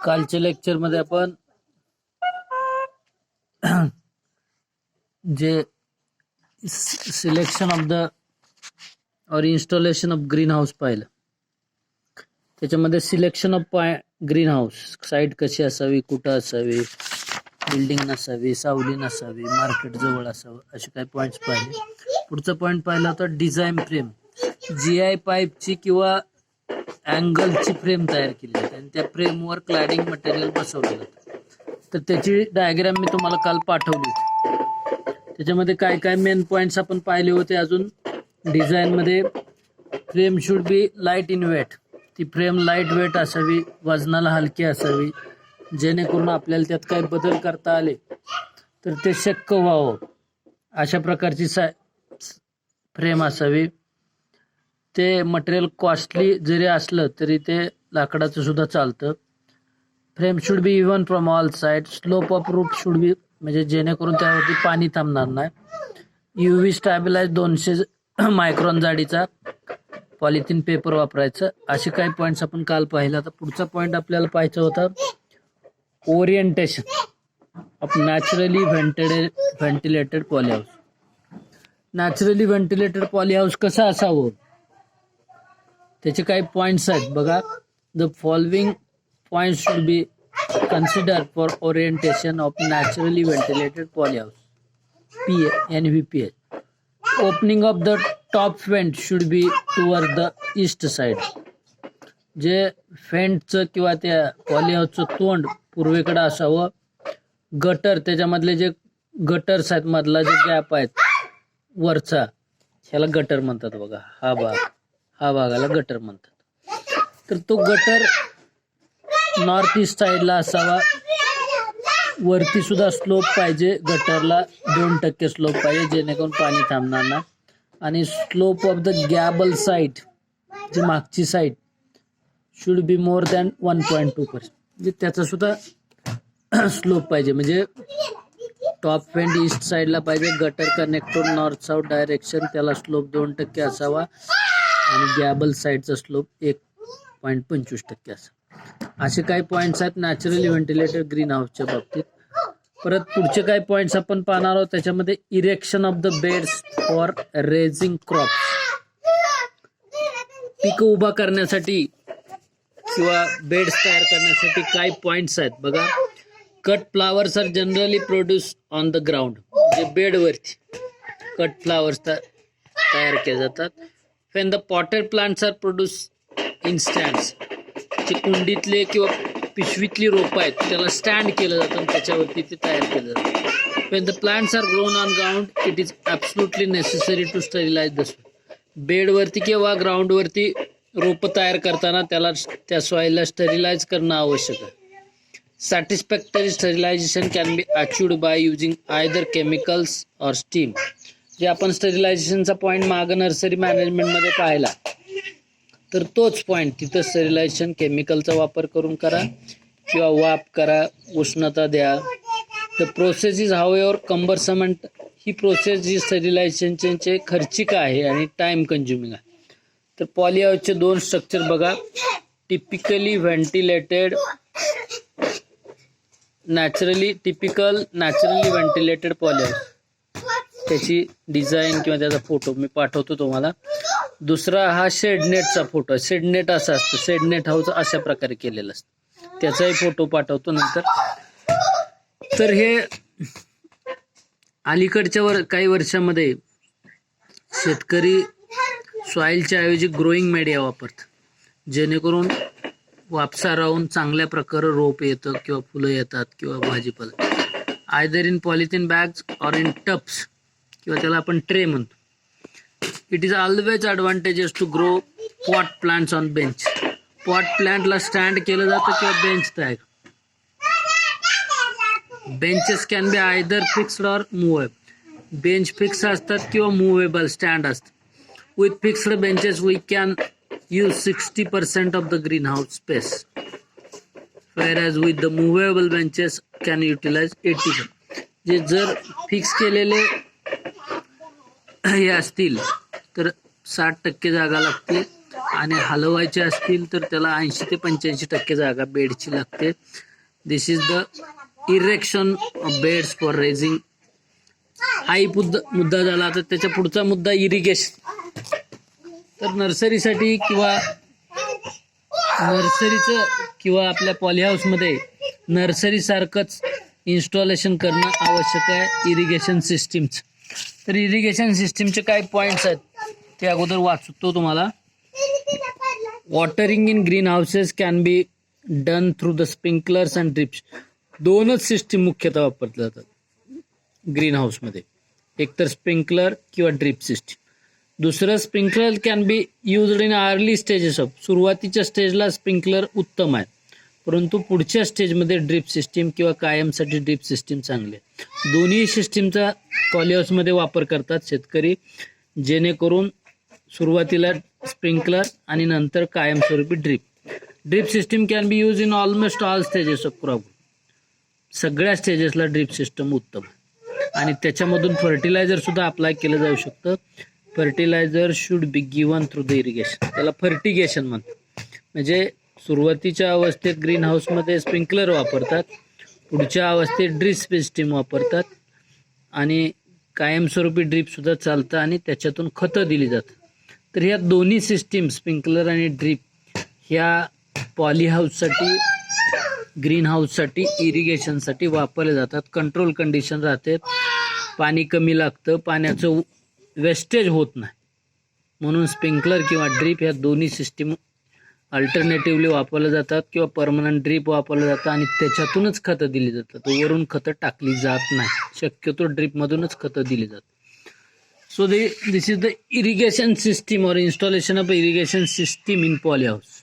कालच्या लेक्चरमध्ये आपण जे सिलेक्शन ऑफ द और इन्स्टॉलेशन ऑफ ग्रीन हाऊस पाहिलं. त्याच्यामध्ये selection of green house, site कशी असावी, कुठं असावी, बिल्डिंग नसावी, सावली नसावी, मार्केट जवळ असावं, असे काही पॉईंट्स पाहिले. पुढचा पॉईंट पाहिला होता डिझाईन फ्रेम. GI पाईपची किंवा अँगलची फ्रेम तयार केली जाते आणि त्या फ्रेमवर क्लॅडिंग मटेरियल बसवलं जातं. तर त्याची डायग्राम मी तुम्हाला काल पाठवली होती. त्याच्यामध्ये काय काय मेन पॉईंट्स आपण पाहिले होते. अजून डिझाईनमध्ये frame should be light in weight. ती फ्रेम लाईट वेट असावी, वजनाला हलकी असावी, जेणेकरून आपल्याला त्यात काही बदल करता आले तर ते शक्य व्हावं अशा प्रकारची फ्रेम असावी. ते मटेरियल कॉस्टली जरी असलं तरी ते लाकडाचं सुद्धा चालतं. Frame should B even from all side. Slope of roof should be, म्हणजे जेणेकरून त्यावरती पाणी थांबणार नाही. UV स्टॅबिलाइज 200 मायक्रॉन जाडीचा पॉलिथिन पेपर वापरायचं. असे काही पॉईंट्स आपण काल पाहिला. तर पुढचा पॉईंट आपल्याला पाहायचा होता orientation of naturally ventilated polyhouse. Naturally ventilated polyhouse कसं असावं त्याचे काही पॉईंट्स आहेत बघा. The following points should be consider for orientation of naturally ventilated polyhouse NVPH. Opening of the top faint should be toward the east side. जे फेंटचं किंवा त्या पॉलीहाऊसचं तोंड पूर्वेकडे असावं. गटर, त्याच्यामधले जे गटर्स आहेत, मधला जे गॅप आहेत वरचा, ह्याला गटर म्हणतात बघा. हा भागाला गटर म्हणतात. तर तो गटर नॉर्थ ईस्ट साईडला असावा. वरती सुद्धा स्लोप पाहिजे. गटरला 2% स्लोप पाहिजे, जेणेकरून पाणी थांबणार नाही. आणि slope of the gable side, जी मागची side, should be more than 1.2%. म्हणजे त्याचा सुद्धा स्लोप पाहिजे. म्हणजे टॉप फेंट ईस्ट साईडला पाहिजे. Gutter connector north south direction, त्याला स्लोप 2% असावा. आणि गॅबल साईडचा स्लोप 1.25% असावा. असे काही पॉईंट्स आहेत नॅचरली व्हेंटिलेटेड ग्रीन हाऊसच्या बाबतीत. परत पुढचे काही पॉईंट्स आपण पाहणार आहोत. त्याच्यामध्ये erection of the beds for raising crops. पीक उभा करण्यासाठी किंवा बेड्स तयार करण्यासाठी काही पॉईंट्स आहेत बघा. Cut flowers are generally produce on the ground. जे बेडवरती कट फ्लावर्स तयार केले जातात. When the potted plants are produce in stands. जे कुंडीतले किंवा पिशवीतली रोपं आहेत त्याला स्टँड केलं जातं आणि त्याच्यावरती ते तयार केलं जातं. When the plants are grown on ground it is absolutely necessary to sterilise the soil. बेडवरती किंवा ग्राउंडवरती रोपं तयार करताना त्याला त्या सॉइलला स्टरिलाइज करणं आवश्यक आहे. Satisfactory sterilisation can be achieved by using either chemicals or steam. जे आपण स्टरिलायझेशनचा पॉईंट मागं नर्सरी मॅनेजमेंटमध्ये पाहिला, तर तोच पॉईंट तिथं स्टरिलायझेशन केमिकलचा वापर करून करा किंवा वाफ करा, उष्णता द्या. The process is however cumbersome. ही प्रोसेस जी स्टरिलायझेशनचे खर्चिक आहे आणि टाइम कन्झ्युमिंग आहे. तर पॉलीहाऊसचे 2 स्ट्रक्चर बघा. Typically ventilated naturally ventilated polyhouse. त्याची डिझाईन किंवा त्याचा फोटो मी पाठवतो तुम्हाला. दुसरा हा शेडनेटचा फोटो. शेडनेट असा असतं. शेडनेट हाऊस अशा प्रकारे केलेलं असतं. त्याचाही फोटो पाठवतो नंतर. तर हे अलीकडच्या काही वर्षामध्ये शेतकरी सॉईलच्या ऐवजी ग्रोईंग मीडिया वापरतात, जेणेकरून वापसा राहून चांगल्या प्रकारे रोप येतं किंवा फुलं येतात किंवा भाजीपाला. Either in polythene bags or in tubs, किंवा त्याला आपण ट्रे म्हणतो. It is always advantages to grow pot plants on bench. Pot प्लांटला स्टँड केलं जातं किंवा बेंच तयार. Benches can be either fixed or movable. Bench fix असतात किंवा मुव्हेबल स्टँड असतात. With fixed benches we can use 60% of the green house space, whereas with the movable benches can utilize 80%. जे जर fix केलेले हे असतील तर 60% जागा लागते आणि हलवायचे असतील तर त्याला 80 ते 85% जागा बेडची लागते. This is the erection of beds for raising. हाही मुद्दा झाला. तर त्याच्या पुढचा मुद्दा इरिगेशन. तर नर्सरीसाठी किंवा आपल्या पॉलीहाऊसमध्ये नर्सरीसारखंच इन्स्टॉलेशन करणं आवश्यक आहे इरिगेशन सिस्टीमचं. तर इरिगेशन सिस्टीमचे काही पॉईंट्स आहेत ते अगोदर वाचतो तुम्हाला. Watering in green houses can be done through the sprinklers and drips. दोनच सिस्टीम मुख्यतः वापरल्या जातात ग्रीन हाऊसमध्ये, एकतर स्प्रिंकलर किंवा ड्रिप सिस्टीम. दुसरं, sprinkler can be used in early stages of. सुरुवातीच्या स्टेजला स्प्रिंकलर उत्तम आहे, परंतु पुढच्या स्टेजमध्ये ड्रिप सिस्टीम किंवा कायमसाठी ड्रिप सिस्टीम चांगले. दोन्ही सिस्टीमचा पॉलीहाऊसमध्ये वापर करतात शेतकरी, जेणेकरून सुरुवातीला स्प्रिंकलर आणि नंतर कायमस्वरूपी drip. Drip system can be use in almost all stages of crop. सगळ्या स्टेजेसला ड्रिप सिस्टम उत्तम आणि त्याच्यामधून फर्टिलायझर सुद्धा अप्लाय केलं जाऊ शकतं. Fertilizer should be given through the irrigation. त्याला फर्टिगेशन म्हणतात. म्हणजे सुरुवातीच्या अवस्थेत ग्रीन हाऊसमध्ये स्प्रिंकलर वापरतात, पुढच्या अवस्थेत ड्रिप सिस्टीम वापरतात आणि कायमस्वरूपी ड्रिप सुद्धा चालतं आणि त्याच्यातून खतं दिली जातात. तर ह्या दोन्ही सिस्टीम स्प्रिंकलर आणि ड्रिप ह्या पॉलीहाऊससाठी, ग्रीन हाऊससाठी, इरिगेशनसाठी वापरले जातात. कंट्रोल कंडिशन राहते, पाणी कमी लागतं, पाण्याचं वेस्टेज होत नाही, म्हणून स्प्रिंकलर किंवा ड्रिप ह्या दोन्ही सिस्टीम अल्टरनेटिव्हली वापरल्या जातात किंवा परमनंट ड्रिप वापरलं जातं आणि त्याच्यातूनच खतं दिली जातात. वरून खतं टाकली जात नाही, शक्यतो ड्रिपमधूनच खतं दिली जातात. So this is the irrigation system or installation of irrigation system in polyhouse.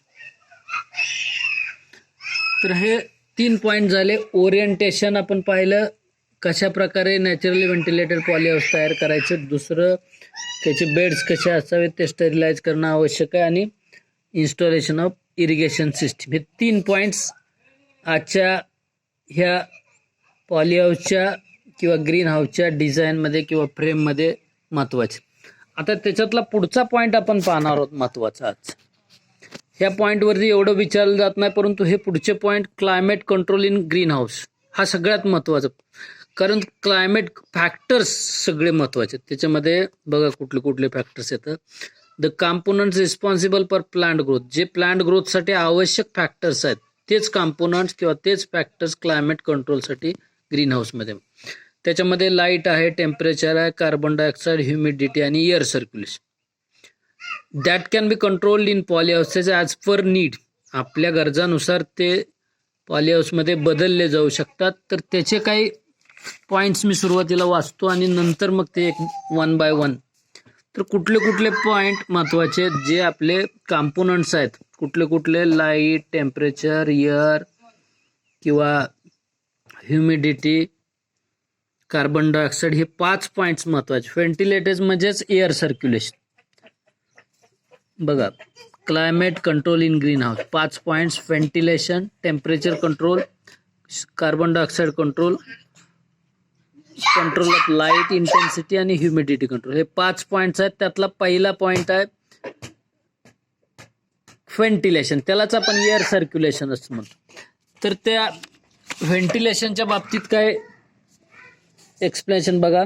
तर हे 3 पॉईंट झाले. ओरिएंटेशन आपण पाहिलं, कशा प्रकारे नॅचरली व्हेंटिलेटेड पॉलीहाऊस तयार करायचं. दुसरं, त्याचे बेड्स कसे असावेत ते स्टरिलाइज करणं आवश्यक आहे. आणि इन्स्टॉलेशन ऑफ इरिगेशन सिस्टीम. हे 3 पॉईंट्स आजच्या ह्या पॉलीहाऊसच्या किंवा ग्रीन हाऊसच्या डिझाईनमध्ये किंवा फ्रेममध्ये महत्त्वाचे. आता त्याच्यातला पुढचा पॉईंट आपण पाहणार आहोत महत्त्वाचा आज. ह्या पॉईंटवरती एवढं विचारलं जात नाही, परंतु हे पुढचे point, climate control in green house, हा सगळ्यात महत्त्वाचा. कारण क्लायमेट फॅक्टर्स सगळे महत्त्वाचे. त्याच्यामध्ये बघा कुठले कुठले फॅक्टर्स येतात. The components responsible for plant growth. जे प्लांट ग्रोथसाठी आवश्यक फॅक्टर्स आहेत तेच कॉम्पोनंट्स किंवा तेच फॅक्टर्स क्लायमेट कंट्रोलसाठी ग्रीन हाऊसमध्ये. त्याच्यामध्ये लाईट आहे, टेम्परेचर आहे, कार्बन डायऑक्साईड, ह्युमिडिटी आणि air circulation. That can be controlled in polyhouses as per need. आपल्या गरजानुसार ते पॉलीहाऊसमध्ये बदलले जाऊ शकतात. तर त्याचे काही पॉईंट्स मी सुरुवातीला वाचतो आणि नंतर मग ते एक 1 बाय 1. तर कुठले कुठले पॉईंट महत्त्वाचे आहेत जे आपले कॉम्पोनंट्स आहेत, कुठले कुठले, लाईट, टेम्परेचर, एअर किंवा ह्युमिडिटी, कार्बन डायऑक्साईड, हे 5 पॉईंट्स महत्त्वाचे. व्हेंटिलेटर्स म्हणजेच एअर सर्क्युलेशन. बघा, climate control in green house 5 points. Ventilation, temperature control, carbon dioxide control, control of light intensity आणि ह्युमिडिटी कंट्रोल. हे 5 पॉईंट्स आहेत. त्यातला पहिला पॉईंट आहे व्हेंटिलेशन. त्यालाच आपण एअर सर्क्युलेशन असं म्हणतो. तर त्या व्हेंटिलेशनच्या बाबतीत काय एक्सप्लेनेशन बघा.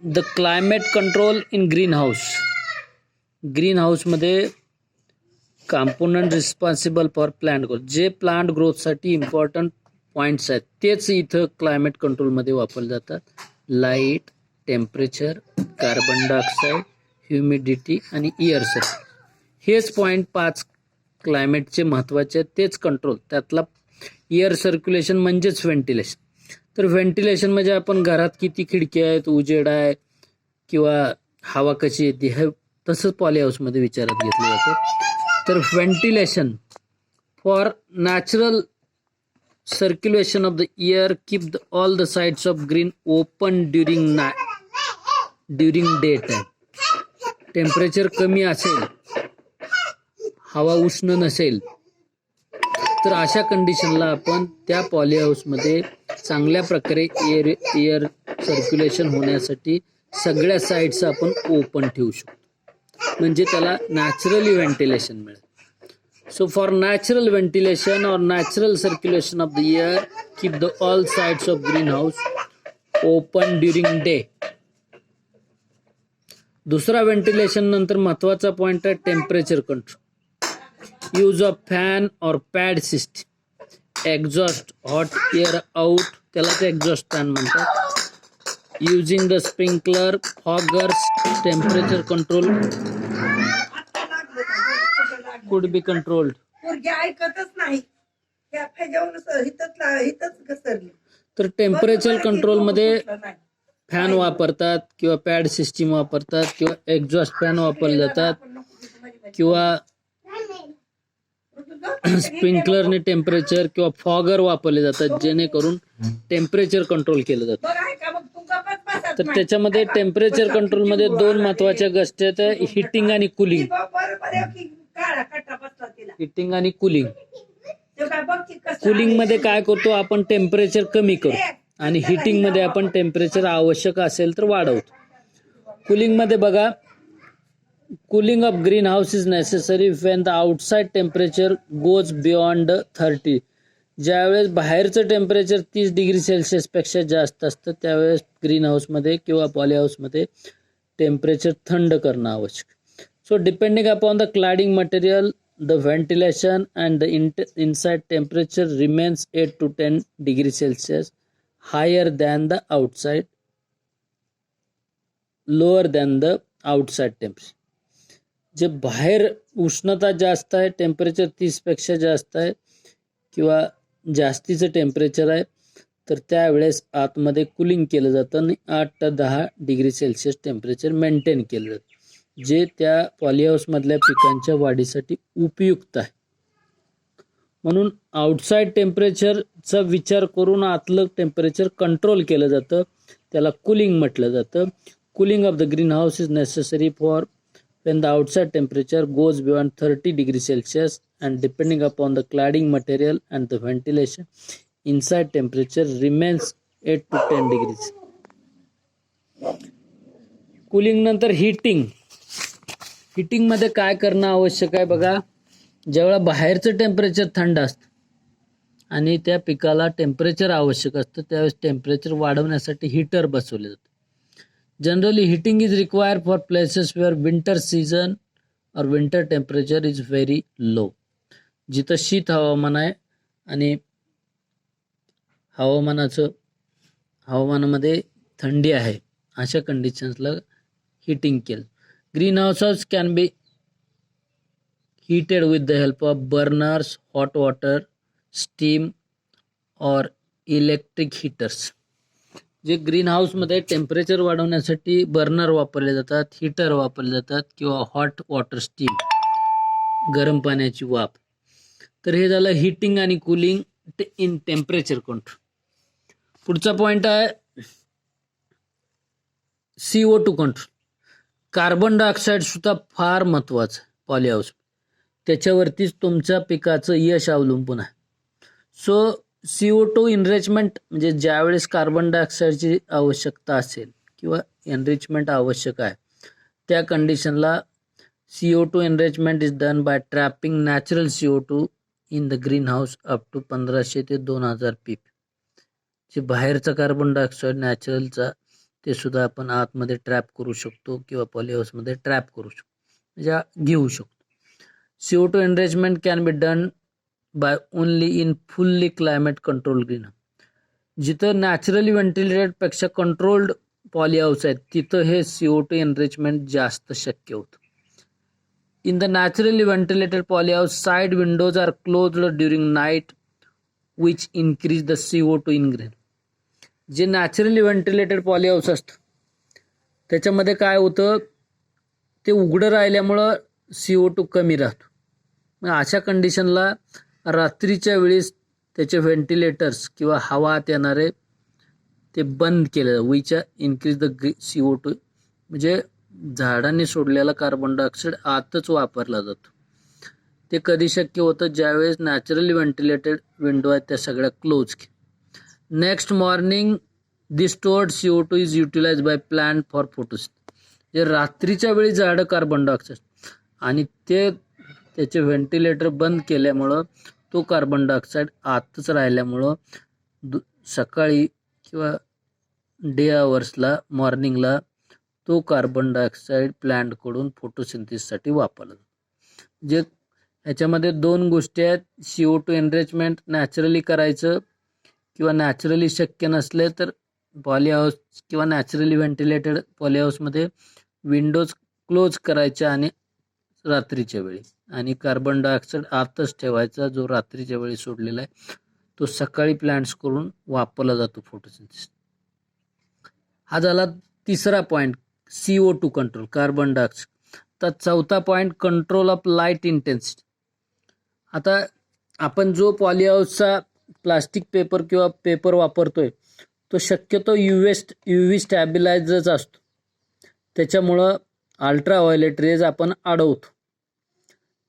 The climate control in green house. Green हाऊसमध्ये component responsible for plant growth, जे प्लांट ग्रोथसाठी इम्पॉर्टंट पॉईंट्स आहेत तेच इथं क्लायमेट कंट्रोलमध्ये वापरले जातात. Light, temperature, carbon dioxide, humidity आणि एअर सर्क्युलेशन. हेच पॉईंट 5 क्लायमेटचे महत्त्वाचे आहेत, तेच कंट्रोल. त्यातला एअर सर्क्युलेशन म्हणजेच व्हेंटिलेशन. तर व्हेंटिलेशन म्हणजे आपण घरात किती खिडकी आहेत, उजेड आहे किंवा हवा कशी येते, हे तसंच पॉलीहाऊसमध्ये विचारात घेतलं जातं. तर ventilation for natural circulation of the air keep all the sides of green open during day time. Temperature कमी असेल, हवा उष्ण नसेल, तर अशा कंडिशनला आपण त्या पॉलीहाऊसमध्ये चांगल्या प्रकारे एअर सर्क्युलेशन होण्यासाठी सगळ्या साईड्स आपण ओपन ठेवू शकतो. म्हणजे त्याला नॅचरली व्हेंटिलेशन मिळेल. So for natural ventilation or natural circulation of the air, keep the all sides of greenhouse open during day. दुसरा व्हेंटिलेशन नंतर महत्वाचा पॉइंट आहे temperature control. Use of fan or pad system. Exhaust hot air out, त्यालाच exhaust fan म्हणतात. Using the sprinkler, foggers, temperature control could be controlled. ऐकतच नाही. तर temperature control मध्ये फॅन वापरतात किंवा पॅड सिस्टीम वापरतात किंवा एक्झॉस्ट फॅन वापरले जातात किंवा स्प्रिंकलरने टेम्परेचर किंवा फॉगर वापरले जातात जेणेकरून टेम्परेचर कंट्रोल केलं जातं. तर त्याच्यामध्ये टेम्परेचर कंट्रोल मध्ये दोन महत्वाच्या गोष्टी आहेत, हिटिंग आणि कुलिंग. हिटिंग आणि कुलिंग. कुलिंग मध्ये काय करतो आपण, टेम्परेचर कमी करतो आणि हिटिंग मध्ये आपण टेम्परेचर आवश्यक असेल तर वाढवतो. कुलिंग मध्ये बघा, cooling of green house is necessary when the outside temperature goes beyond 30. ज्यावेळेस बाहेरचं टेम्परेचर 30 डिग्री सेल्सिअस पेक्षा जास्त असतं त्यावेळेस ग्रीन हाऊसमध्ये किंवा पॉली हाऊसमध्ये टेम्परेचर थंड करणं आवश्यक. So depending upon the cladding material, the ventilation and the inside temperature remains 8 to 10 degree Celsius higher than the outside, lower than the outside temperature. जे बाहेर उष्णता जास्त आहे, टेम्परेचर 30 पेक्षा जास्त आहे किंवा जास्तीचं टेम्परेचर आहे तर त्यावेळेस आतमध्ये कूलिंग केलं जातं आणि 8 ते 10 डिग्री सेल्सिअस टेम्परेचर मेंटेन केलं जातं, जे त्या पॉलीहाऊसमधल्या पिकांच्या वाढीसाठी उपयुक्त आहे. म्हणून आउटसाइड टेम्परेचरचा विचार करून आतलं टेम्परेचर कंट्रोल केलं जातं, त्याला कूलिंग म्हटलं जातं. Cooling of the green house is necessary for when the outside temperature goes beyond 30 degrees Celsius and depending upon the cladding material and the ventilation, inside temperature remains 8 to 10 degrees. Cooling नंतर heating. Heating मध्ये काय करणं आवश्यक आहे बघा, जेव्हा बाहेरचं temperature थंड असतं आणि त्या पिकाला टेम्परेचर आवश्यक असतं त्यावेळेस टेम्परेचर वाढवण्यासाठी हीटर बसवले जातात. Generally, heating is required for places where winter season or winter temperature is very low. जिथं शीत हवामान आहे आणि हवामानामध्ये थंडी आहे अशा कंडिशन्सला हिटिंग केलं. Green houses can be heated with the help of burners, hot water, steam or electric heaters. जे ग्रीन हाऊसमध्ये टेम्परेचर वाढवण्यासाठी बर्नर वापरले जातात, हीटर वापरले जातात किंवा हॉट वॉटर स्टीम, गरम पाण्याची वाफ. तर हे झालं हिटिंग आणि कूलिंग इन टेम्परेचर कंट्रोल. पुढचा पॉइंट आहे CO2 कंट्रोल. कार्बन डायऑक्साईड सुद्धा फार महत्वाचं आहे पॉली हाऊस, त्याच्यावरतीच तुमच्या पिकाचं यश अवलंबून आहे. सो CO2 इनरिचमेंट म्हणजे ज्यावेळेस कार्बन डायऑक्साईडची आवश्यकता असेल किंवा एनरिचमेंट आवश्यक आहे त्या कंडिशनला CO2 enrichment is done by trapping natural CO2 in the green house up to 1500 ते 2000 ppm. जे बाहेरचा कार्बन डायऑक्साईड नॅचरलचा ते सुद्धा आपण आतमध्ये ट्रॅप करू शकतो किंवा पॉली हाऊसमध्ये ट्रॅप करू शकतो, म्हणजे घेऊ शकतो. CO2 enrichment can be done by only in fully climate control green. जिथं नॅचरली व्हेंटिलेटेड पेक्षा कंट्रोल्ड पॉली हाऊस आहेत तिथं हे CO2 एनरिचमेंट जास्त शक्य होतं. In the naturally ventilated poly house side windows are closed during night which increase the CO2 in green. जे naturally ventilated poly house असतं त्याच्यामध्ये काय होतं, ते उघडं राहिल्यामुळं CO2 कमी राहतो. मग अशा कंडिशनला रात्रीच्या वेळेस त्याचे व्हेंटिलेटर्स किंवा हवा आत येणारे ते बंद केलं, विच इन्क्रीज द CO2, म्हणजे झाडांनी सोडलेला कार्बन डायऑक्साईड आतच वापरला जातो. ते कधी शक्य होतं, ज्यावेळेस नॅचरली व्हेंटिलेटेड विंडो आहेत त्या सगळ्या close. Next morning this stored CO2 is utilise by plant for photosynthesis. जे रात्रीच्या वेळी जाडं कार्बन डायऑक्साईड आणि त्याचे व्हेंटिलेटर बंद केल्यामुळं तो कार्बन डायऑक्साईड आतच राहिल्यामुळं सकाळी किंवा डे आवर्सला मॉर्निंगला तो कार्बन डायऑक्साईड प्लांटकडून फोटोसिंथेसिससाठी वापरला जातो. जे ह्याच्यामध्ये दोन गोष्टी आहेत, CO2 एनरिचमेंट नॅचरली करायचं किंवा नॅचरली शक्य नसले तर पॉली हाऊस किंवा नॅचरली व्हेंटिलेटेड पॉली हाऊसमध्ये विंडोज क्लोज करायच्या आणि रात्रीच्या वेळी, आणि कार्बन डायऑक्साईड आतच ठेवायचा जो रात्रीच्या वेळी सोडलेला आहे तो सकाळी प्लांट्स करून वापरला जातो फोटोसिंथेसिस. हा झाला तिसरा point, CO2 control, carbon dioxide. तर चौथा point, control of light intensity. आता आपण जो पॉली हाऊसचा प्लास्टिक पेपर किंवा पेपर वापरतोय तो शक्यतो UV स्टॅबिलायझरच असतो, त्याच्यामुळं अल्ट्राव्हायोलेट रेज आपण अडवतो.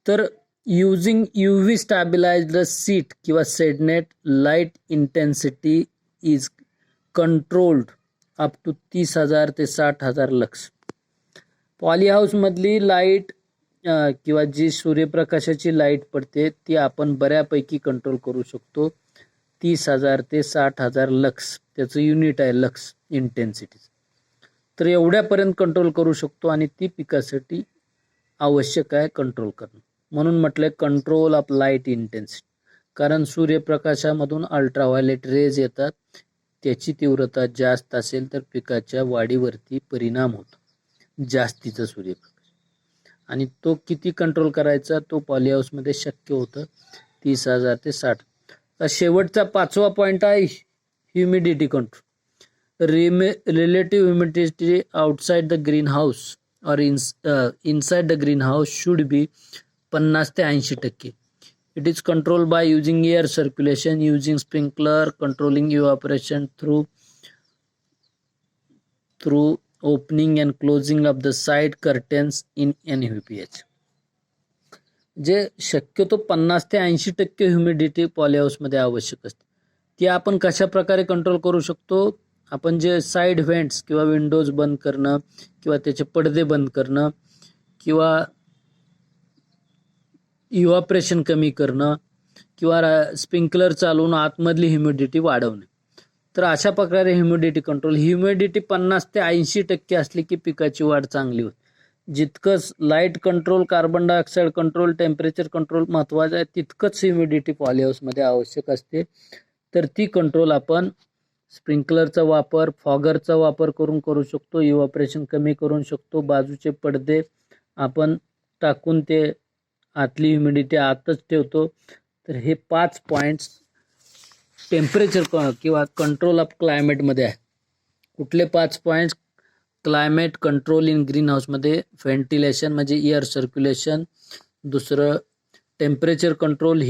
तर युजिंग UV स्टॅबिलायझर सीट किंवा shade net light intensity is controlled up to 30,000 ते 60,000 लक्स. पॉली हाऊसमधली लाईट किंवा जी सूर्यप्रकाशाची लाईट पडते ती आपण बऱ्यापैकी कंट्रोल करू शकतो. 30,000 ते 60,000 लक्स त्याचं युनिट आहे, लक्स इंटेन्सिटी. तर एवढ्यापर्यंत कंट्रोल करू शकतो आणि ती पिकासाठी आवश्यक आहे कंट्रोल करणं. म्हणून म्हटलंय कंट्रोल ऑफ लाईट इंटेन्सिटी, कारण सूर्यप्रकाशामधून अल्ट्राव्हायोलेट रेज येतात, त्याची तीव्रता जास्त असेल तर पिकाच्या वाढीवरती परिणाम होतो जास्तीचा सूर्यप्रकाश. आणि तो किती कंट्रोल करायचा तो पॉली हाऊसमध्ये शक्य होतं, 30,000 ते 60. शेवटचा पाचवा पॉईंट आहे humidity control. Relative humidity outside the green house or inside the green house should be 50 ते 80%. It is controlled by using air circulation, using sprinkler, controlling evaporation through opening and closing of the side curtains in NVPH. जे शक्यतो 50 ते 80% humidity poly हाऊसमध्ये आवश्यक असते, ती आपण कशा प्रकारे कंट्रोल करू शकतो. आपण जे साईड व्हेंट्स किंवा विंडोज बंद करणं किंवा त्याचे पडदे बंद करणं किंवा इव्हॅपोरेशन कमी करणं किंवा स्प्रिंकलर चालवून आतमधली ह्युमिडिटी वाढवणे. तर अशा प्रकारे ह्युमिडिटी कंट्रोल, ह्युमिडिटी 50 ते 80% असली की पिकाची वाढ चांगली होते. जितकंच light control, carbon dioxide control, temperature control महत्त्वाचं आहे, तितकंच ह्युमिडिटी पॉली हाऊसमध्ये आवश्यक असते. तर ती कंट्रोल आपण स्प्रिंकलरचा वापर, फॉगरचा वापर करून करू शकतो, इव्हॅपोरेशन कमी करू शकतो, बाजूचे पडदे आपण टाकून ते आतली ह्युमिडिटी आतच ठेवतो. तर हे 5 पॉईंट्स टेम्परेचर किंवा कंट्रोल ऑफ क्लायमेटमध्ये आहे. कुठले 5 points? Climate control in green हाऊसमध्ये व्हेंटिलेशन म्हणजे एअर सर्क्युलेशन, दुसरं टेम्परेचर कंट्रोल,